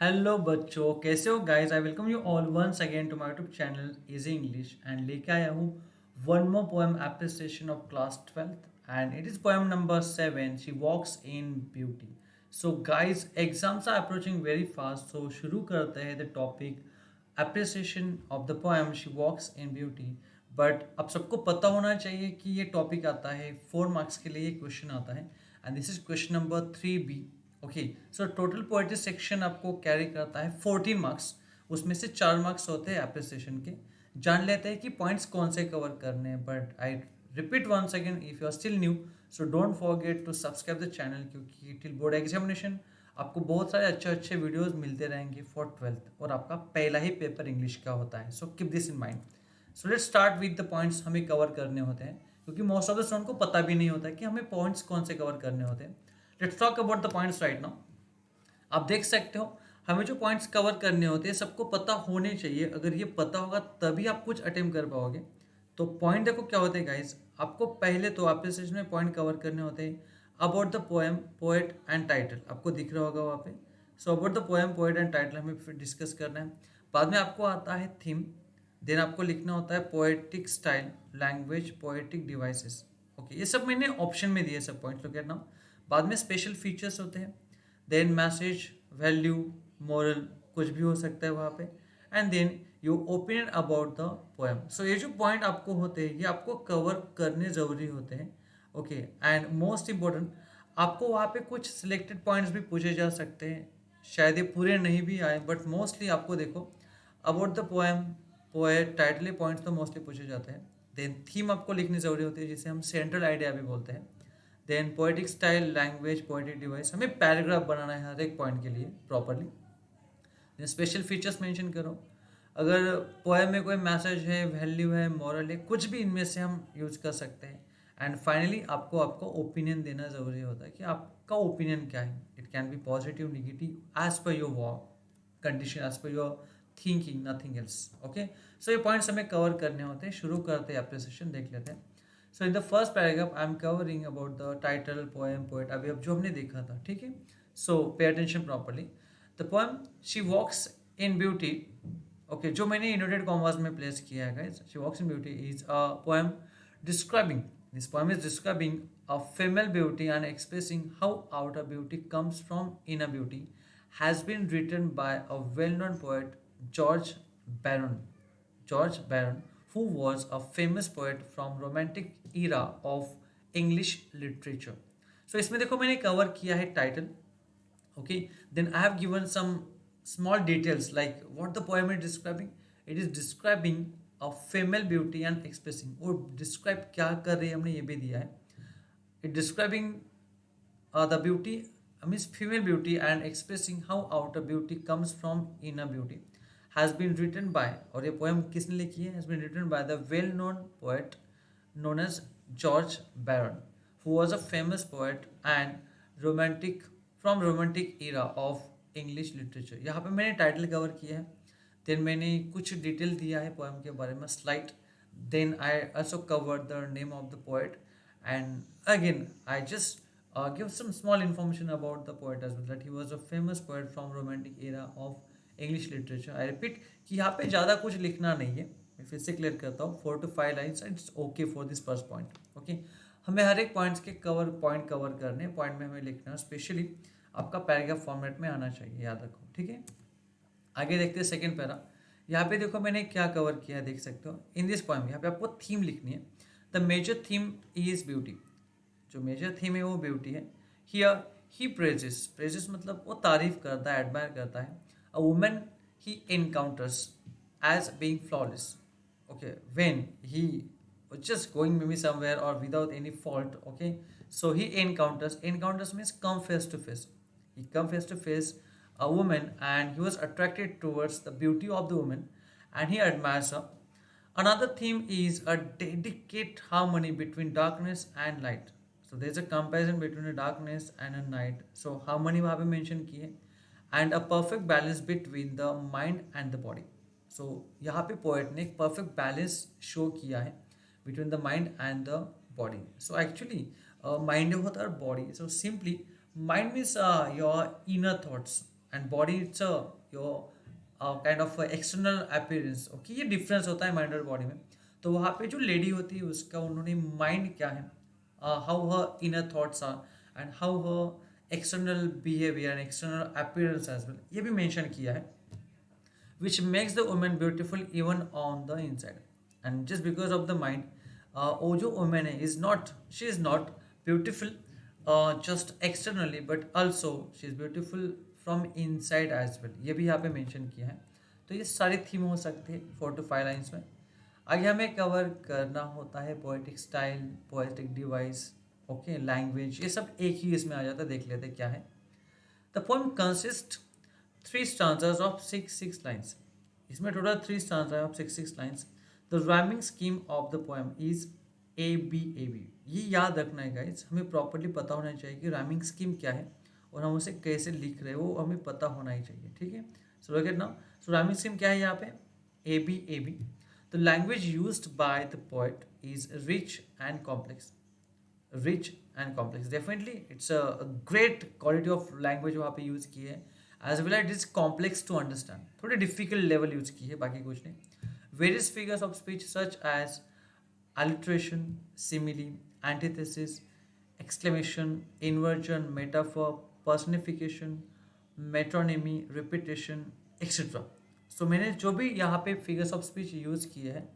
Hello बच्चों, कैसे हो guys? I welcome you all once again to my YouTube channel easy English and लेके आया हूँ one more poem appreciation of class 12th and it is poem number 7 she walks in beauty. So guys, exams are approaching very fast, so शुरू करते हैं the topic appreciation of the poem she walks in beauty. But अब सबको पता होना चाहिए कि ये टॉपिक आता है 4 मार्क्स के लिए, क्वेश्चन आता है and this is question number 3B। Okay, so total poetry section आपको कैरी करता है 14 मार्क्स। उसमें से 4 मार्क्स होते हैं एप्रिसिएशन के। जान लेते हैं कि पॉइंट्स कौन से कवर करने हैं, but I repeat once again, if you are still new so don't forget to subscribe the channel, क्योंकि टिल बोर्ड एग्जामिनेशन आपको बहुत सारे अच्छे अच्छे वीडियोस मिलते रहेंगे फॉर 12th, और आपका पहला ही पेपर इंग्लिश का होता है। So keep this in mind. So let's start with the points हमें कवर करने होते हैं, क्योंकि मोस्ट ऑफ द स्टूडेंट को पता भी नहीं होता है कि हमें पॉइंट्स कौन से कवर करने होते हैं। Let's talk about the points right now. आप देख सकते हो, हमें जो पॉइंट्स कवर करने होते हैं सबको पता होने चाहिए। अगर ये पता होगा तभी आप कुछ अटेम्प्ट कर पाओगे। तो पॉइंट देखो क्या होते हैं गाइस। आपको पहले तो एप्रिसिएशन में पॉइंट कवर करने होते हैं about the poem, poet and title. आपको दिख रहा होगा वहाँ पे। So about the poem, poet and title हमें फिर डिस्कस करना है। बाद में आपको आता है थीम। देन आपको लिखना होता है poetic style, language, poetic devices. Okay, ये सब मैंने ऑप्शन में दिए सब पॉइंट्स, लोग नाउ। बाद में स्पेशल फीचर्स होते हैं। देन मैसेज, वैल्यू, मॉरल, कुछ भी हो सकता है वहाँ पे। And then your opinion about the poem. So ये जो पॉइंट आपको होते हैं ये आपको कवर करने ज़रूरी होते हैं। ओके, एंड मोस्ट इम्पोर्टेंट, आपको वहाँ पे कुछ सिलेक्टेड पॉइंट्स भी पूछे जा सकते हैं। शायद ये पूरे नहीं भी आए, बट मोस्टली आपको देखो about the poem, poet, title, points तो मोस्टली पूछे जाते हैं। देन थीम आपको लिखनी ज़रूरी होती है, जिसे हम सेंट्रल आइडिया भी बोलते हैं। Then poetic style, language, poetic device, हमें पैराग्राफ बनाना है हर एक पॉइंट के लिए properly. Then special features mention करो। अगर पोएम में कोई मैसेज है, वैल्यू है, मॉरल है, कुछ भी इनमें से हम यूज कर सकते हैं। एंड फाइनली आपको आपको ओपिनियन देना ज़रूरी होता है कि आपका ओपिनियन क्या है। It can be positive, negative, as per your condition, as per your thinking, nothing else. Okay, so ये पॉइंट्स हमें कवर करने होते हैं। शुरू करते हैं, एप्रिसिएशन देख लेते हैं। So in the first paragraph I am covering about the title, poem, poet, अभी अब जो हमने देखा था, ठीक है। So pay attention properly. The poem she walks in beauty. Okay, जो मैंने इनवर्टेड कॉमर्स में प्लेस किया है guys, she walks in beauty is a poem describing, this poem is describing a female beauty and expressing how outer beauty comes from inner beauty, has been written by a well-known poet, george Baron. George Baron, who was a famous poet from romantic era of English literature. So इसमें देखो मैंने cover किया है title. Okay, then I have given some small details like what the poem is describing. It is describing a female beauty and expressing, और describe क्या कर रही है हमने ये भी दिया है। It describing the beauty, means female beauty, and expressing how outer beauty comes from inner beauty, has been written by, और ये poem किसने लिखी है, has been written by the well known poet known as George Baron, who was a famous poet and romantic from romantic era of English literature. यहाँ पे मैंने title cover किया है। देन मैंने कुछ डिटेल दिया है पोएम के बारे में, slide. Then I also covered the name of the poet, and again I just give some small information about the poet as well, that he was a famous poet from romantic era of English literature. I repeat कि यहाँ पे ज़्यादा कुछ लिखना नहीं है, मैं फिर से क्लियर करता हूँ। 4 to 5 lines, it's okay for this first point. Okay, हमें हर एक पॉइंट्स के पॉइंट कवर करने, पॉइंट में हमें लिखना है, स्पेशली आपका पैराग्राफ फॉर्मेट में आना चाहिए, याद रखो, ठीक है। आगे देखते हैं सेकंड पैरा। यहाँ पे देखो मैंने क्या कवर किया है, देख सकते हो। इन दिस पोएम, यहाँ पे आपको थीम लिखनी है। The major theme is beauty. जो मेजर थीम है वो ब्यूटी है। हियर ही प्रेजेस, प्रेजेस मतलब वो तारीफ करता है, एडमायर करता है। A women he encounters as being flawless. okay, when he was just going maybe somewhere or without any fault. Okay, so he encounters means come face to face. He come face to face a woman and he was attracted towards the beauty of the woman and he admires her. Another theme is a delicate harmony between darkness and light. So there's a comparison between a darkness and a night. So harmony वहाँ पे mention की है, and a perfect balance between the mind and the body. So यहाँ पे poet ने एक perfect balance show किया है between the mind and the body. So actually mind होता है body. So simply mind means your inner thoughts. And body it's your kind of external appearance. Okay, ये difference होता है mind और body में। तो वहाँ पे जो लेडी होती है उसका उन्होंने माइंड क्या है, how her inner thoughts are and how her external behaviour and external appearance as well, ये भी मेंशन किया है, which makes the woman beautiful even on the inside. And just because of the mind, वो जो woman है is not, she is not beautiful just externally but also she is beautiful from inside as well, ये भी यहाँ पे mention किया है। तो ये सारे थीम हो सकते हैं 4 to 5 लाइन्स में। आगे हमें कवर करना होता है poetic style, poetic device, okay, language, ये सब एक ही इसमें आ जाता है। देख लेते हैं क्या है। The poem consist 3 stanzas of 6 lines. इसमें total 3 stanzas of 6 lines. The rhyming scheme of the poem is ABAB. ये याद रखना है गाइज, हमें प्रॉपरली पता होना चाहिए कि राइमिंग स्कीम क्या है और हम उसे कैसे लिख रहे हैं वो हमें पता होना ही चाहिए, ठीक है। So look at now, so rhyming scheme क्या है यहाँ पे, ABAB. The language used by the poet is rich and complex. Rich and complex, definitely it's a great quality of language वहाँ पे यूज़ की है। As well it is complex to understand, थोड़ी difficult level use की है, बाकी कुछ नहीं। Various figures of speech such as alliteration, simile, antithesis, exclamation, inversion, metaphor, personification, metonymy, repetition, etc. सो मैंने जो भी यहाँ पे फिगर्स ऑफ स्पीच यूज़ किए हैं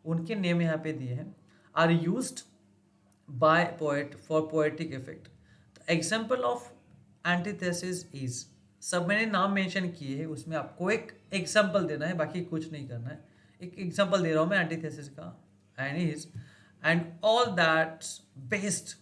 उनके नेम यहाँ पे दिए हैं, are used by poet for poetic effect. The example of antithesis is, सब मैंने नाम मेंशन किए हैं, उसमें आपको एक एग्जाम्पल देना है, बाकी कुछ नहीं करना है। एक एग्जाम्पल दे रहा हूँ मैं एंटीथेसिस का, and is and all that's based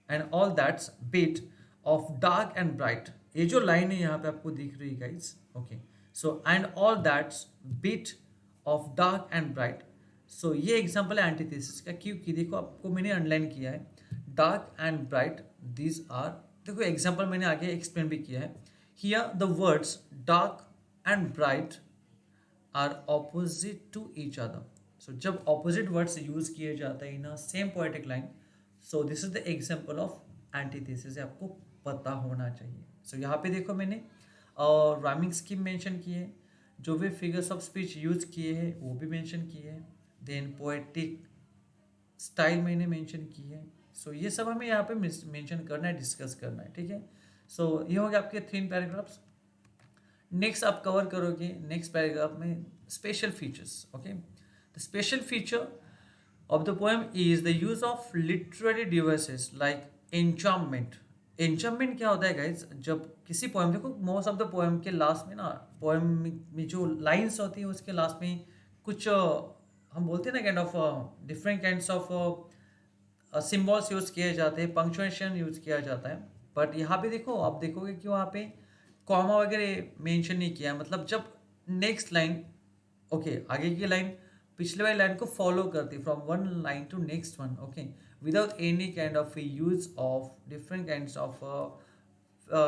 and all that's bit of dark and bright. ये जो लाइन है यहाँ पे आपको दिख रही है guys, okay. So and all that's bit of dark and bright. So ये एग्जाम्पल है एंटीथेसिस का, क्योंकि देखो आपको मैंने अंडरलाइन किया है dark and bright, these are, देखो एग्जाम्पल मैंने आगे एक्सप्लेन भी किया है। Here the words dark and bright are opposite to each other. So जब ऑपोजिट वर्ड्स यूज किए जाते हैं in a same poetic line, so this is the example of antithesis, आपको पता होना चाहिए। सो यहाँ पे देखो मैंने राइमिंग स्कीम मेंशन की है, जो भी फिगर्स ऑफ स्पीच यूज किए हैं वो भी मेंशन किए हैं, देन पोएटिक स्टाइल मैंने मेंशन की है। सो ये सब हमें यहाँ पे मेंशन करना है, डिस्कस करना है, ठीक है। सो ये हो गया आपके 3 पैराग्राफ्स। नेक्स्ट आप कवर करोगे नेक्स्ट पैराग्राफ में special features, okay. The special feature of the poem is the use of literary devices like enjambment. Enjambment क्या होता है गाइज, जब किसी पोएम, देखो मोस्ट ऑफ द पोएम के लास्ट में ना, पोएम में जो लाइन्स होती है उसके लास्ट में कुछ हम बोलते हैं ना kind of different kinds of symbols use किए जाते हैं, पंक्चुएशन यूज किया जाता है। बट यहाँ पे देखो, आप देखोगे कि वहाँ पे कॉमा वगैरह मेंशन नहीं किया है, मतलब जब नेक्स्ट लाइन, ओके, आगे की लाइन पिछले वाली लाइन को फॉलो करती है from one line to next one, okay, without any kind of use of different kinds of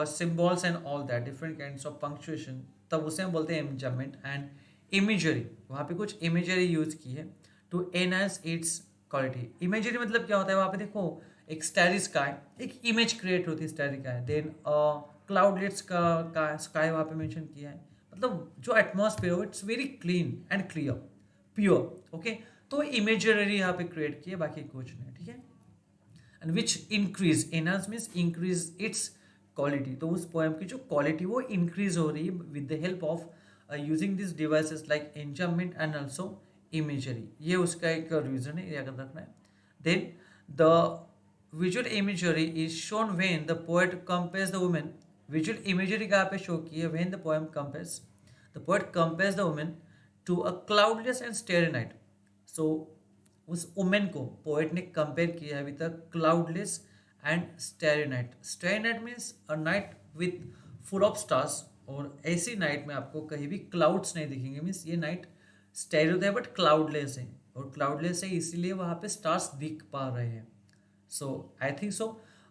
symbols and all that, different kinds of punctuation, तब उसे हम बोलते हैं एन्चाम्पमेंट। एंड इमेजरी, वहाँ पे कुछ इमेजरी यूज की है to enhance its quality. Imagery मतलब क्या होता है, वहाँ पे देखो एक स्टारी स्काई, एक इमेज क्रिएट होती है स्टारी का, देन क्लाउडलेट्स का स्काई वहाँ पे मेंशन किया है, मतलब जो एटमॉस्फेयर हो it's very clean and clear, pure, okay. तो इमेजरी यहाँ पे क्रिएट की है, बाकी कुछ नहीं, ठीक है। And which increase, enhance means increase its quality, तो उस पोएम की जो क्वालिटी वो इंक्रीज हो रही है with the help of using this devices like enjambment and also imagery. ये उसका एक रीजन है, याद रखना है। Then the visual imagery is shown when the poet compares the women. Visual imagery कहाँ पे शो की है, when the poem compares, the poet compares the women to a cloudless and starry night. So उस women को poet ने compare किया है with a cloudless and starry night. स्टेरी night means a night with full of stars, और ऐसी night में आपको कहीं भी क्लाउड्स नहीं दिखेंगे, मीन्स ये नाइट स्टेरी होता है बट क्लाउडलेस है, और क्लाउडलेस है इसीलिए वहाँ पे स्टार्स दिख पा रहे हैं। So I think so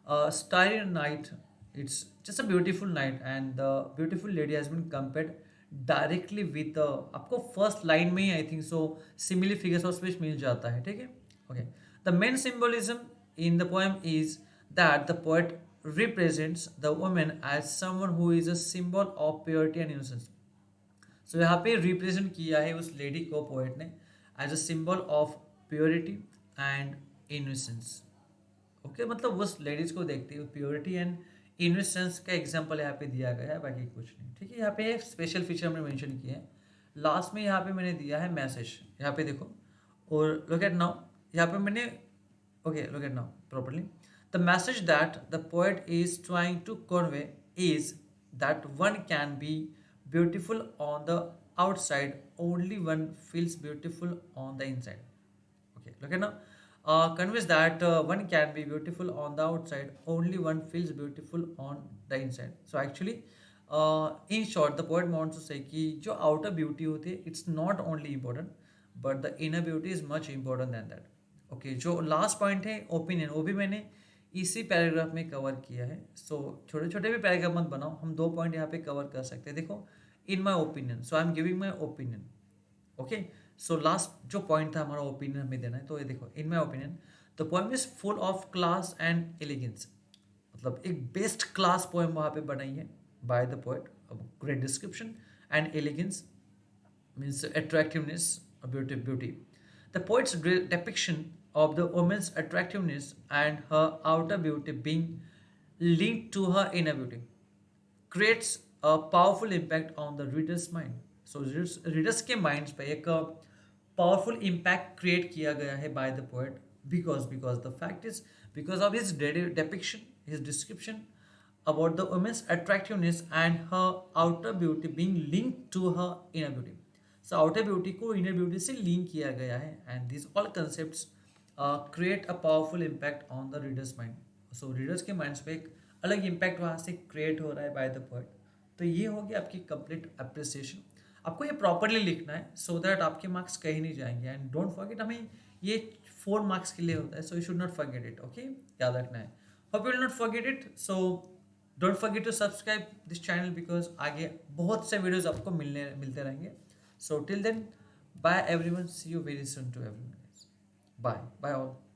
starry night, it's just a beautiful night and the beautiful lady has been compared directly with, आपको फर्स्ट लाइन में ही I think so similar figures of speech मिल जाता है, ठीक है, okay. The main symbolism in the poem is that the poet represents the woman as someone who is a symbol of purity and innocence. सो यहाँ पे represent किया है उस लेडी को पोएट ने as a symbol of purity and innocence. Okay, मतलब उस ladies को देखते हुए प्योरिटी एंड इनोसेंस का एग्जांपल यहाँ पे दिया गया है, बाकी कुछ नहीं. ठीक है, यहाँ पे स्पेशल फीचर हमने मेंशन किए हैं. लास्ट में यहाँ पे मैंने दिया है मैसेज, यहाँ पे देखो. और लुक एट नाउ, यहाँ पे मैंने, okay look at now properly. The message that the poet is trying to convey is that one can be beautiful on the outside, only one feels beautiful on the inside. Okay, look at now. Conveys that one can be beautiful on the outside, only one feels beautiful on the inside. So actually, in short, the poet wants to say कि जो outer beauty होती है, it's not only important, but the inner beauty is much important than that. Okay, जो last point है opinion, वो भी मैंने इसी पैराग्राफ में कवर किया है. सो छोटे छोटे भी पैराग्राफ मत बनाओ, हम 2 पॉइंट यहाँ पे कवर कर सकते हैं. देखो, in my opinion, so I am giving my opinion. Okay, so last जो पॉइंट था हमारा ओपिनियन हमें देना है, तो ये देखो, in my opinion the poem is full of class and elegance. मतलब एक बेस्ट क्लास पोएम वहाँ पे बनाई है by the poet. Great description and elegance means attractiveness, beauty. The poet's depiction of the woman's attractiveness and her outer beauty being linked to her inner beauty creates a powerful impact on the reader's mind. So readers के minds पे एक powerful impact create किया गया है by the poet, because the fact is, because of his depiction, his description about the woman's attractiveness and her outer beauty being linked to her inner beauty. So outer beauty को inner beauty से link किया गया है, and these all concepts create a powerful impact on the reader's mind. So readers के minds पे एक अलग impact वहाँ से create हो रहा है by the poet. तो ये हो गया आपकी complete appreciation. आपको ये properly लिखना है so that आपके marks कहीं नहीं जाएंगे. And don't forget, हमें ये 4 marks के लिए होता है, so you should not forget it. Okay, याद रखना है. Hope you will not forget it. So don't forget to subscribe this channel because आगे बहुत से videos आपको मिलते रहेंगे. So till then, bye everyone. See you very soon to everyone. Bye. Bye all.